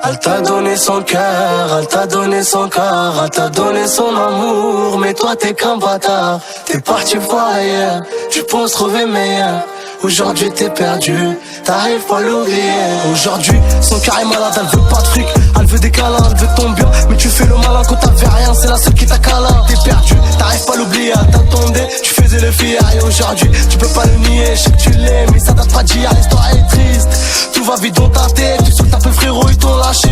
Elle t'a donné son cœur, elle t'a donné son corps, elle t'a donné son amour, mais toi t'es qu'un bâtard. T'es parti voir ailleurs, tu penses trouver meilleur. Aujourd'hui t'es perdu, t'arrives pas à l'oublier. Aujourd'hui son cœur est malade, elle veut pas de fric, elle veut des câlins, elle veut ton bien. Mais tu fais le malin quand t'avais rien, c'est la seule qui t'a câlin. T'es perdu, t'arrives pas à l'oublier, elle t'attendait, tu faisais le fier. Et aujourd'hui tu peux pas le nier, je sais que tu l'aimes, mais ça date pas d'hier, l'histoire est triste. Tout va vite dans ta tête, tu sais que t'as peu frérot, ils t'ont lâché.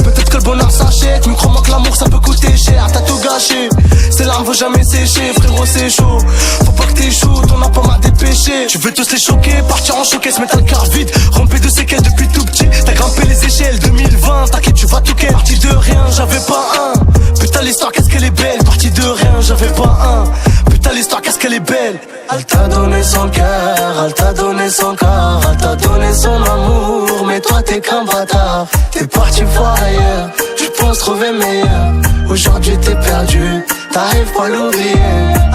Peut-être que le bonheur s'achète, mais crois-moi que l'amour ça peut coûter cher. T'as tout gâché, ces larmes vont jamais sécher, frérot c'est chaud. Faut pas que t'échoues, ton appât m'a dépêché. Tu veux tous les choquer, partir en choquer, se mettre le cœur vide, rempli de séquelles depuis tout petit. T'as grimpé les échelles, 2020, t'inquiète tu vas tout ken. Parti de rien, j'avais pas un. Putain l'histoire qu'est-ce qu'elle est belle. Parti de rien, j'avais pas un. Putain l'histoire qu'est-ce qu'elle est belle. Elle t'a donné son cœur, elle t'a donné son corps, elle t'a donné son amour, mais toi t'es qu'un bâtard. T'es parti voir ailleurs, tu penses trouver meilleur. Aujourd'hui t'es perdu, t'arrives pas à l'oublier.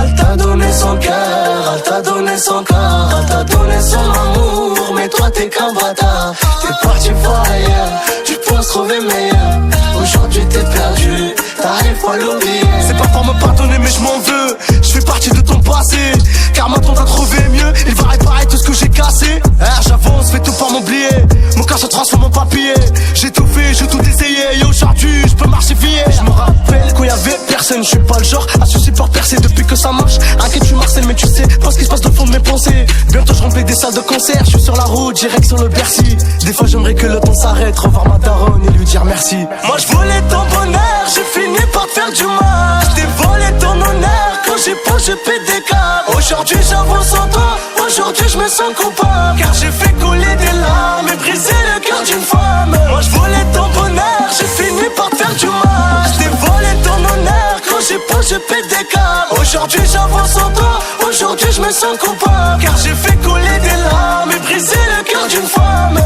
Elle t'a donné son cœur, elle t'a donné son corps, elle t'a donné son amour, mais toi t'es qu'un bâtard. T'es parti voir ailleurs, tu penses trouver meilleur. Aujourd'hui t'es perdu, t'arrives pas à l'oublier. C'est pas pour me pardonner mais je m'en veux, je fais partie de ton passé. Car maintenant t'as trouvé mieux, il va réparer tout ce que j'ai cassé. J'avance, fais tout pour m'oublier, mon cœur se transforme en papier. J'ai tout fait, j'ai tout essayé, et aujourd'hui je peux marcher fier. Je me rappelle quand y'avait personne, je suis pas le genre à soucier pour percer depuis que ça marche. Inquiète tu Marcel mais tu sais pas ce qui se passe au fond de mes pensées. Bientôt je remplis des salles de concert, je suis sur la route, direction le Bercy. Des fois j'aimerais que le temps s'arrête, revoir ma daronne et lui dire merci. Moi je voulais ton bonheur, j'ai fini par te faire du mal. Je t'ai volé ton honneur, quand j'ai pas je pète des câbles. Aujourd'hui j'avance en toi, aujourd'hui je me sens coupable. Car j'ai fait couler des larmes et brisé le cœur d'une femme. Moi je voulais ton bonheur, j'ai fini par te faire du mal. Je t'ai volé ton honneur, quand j'ai pas je pète des câbles. Aujourd'hui j'avance en toi, aujourd'hui je me sens coupable. Car j'ai fait couler des larmes et brisé le cœur d'une femme.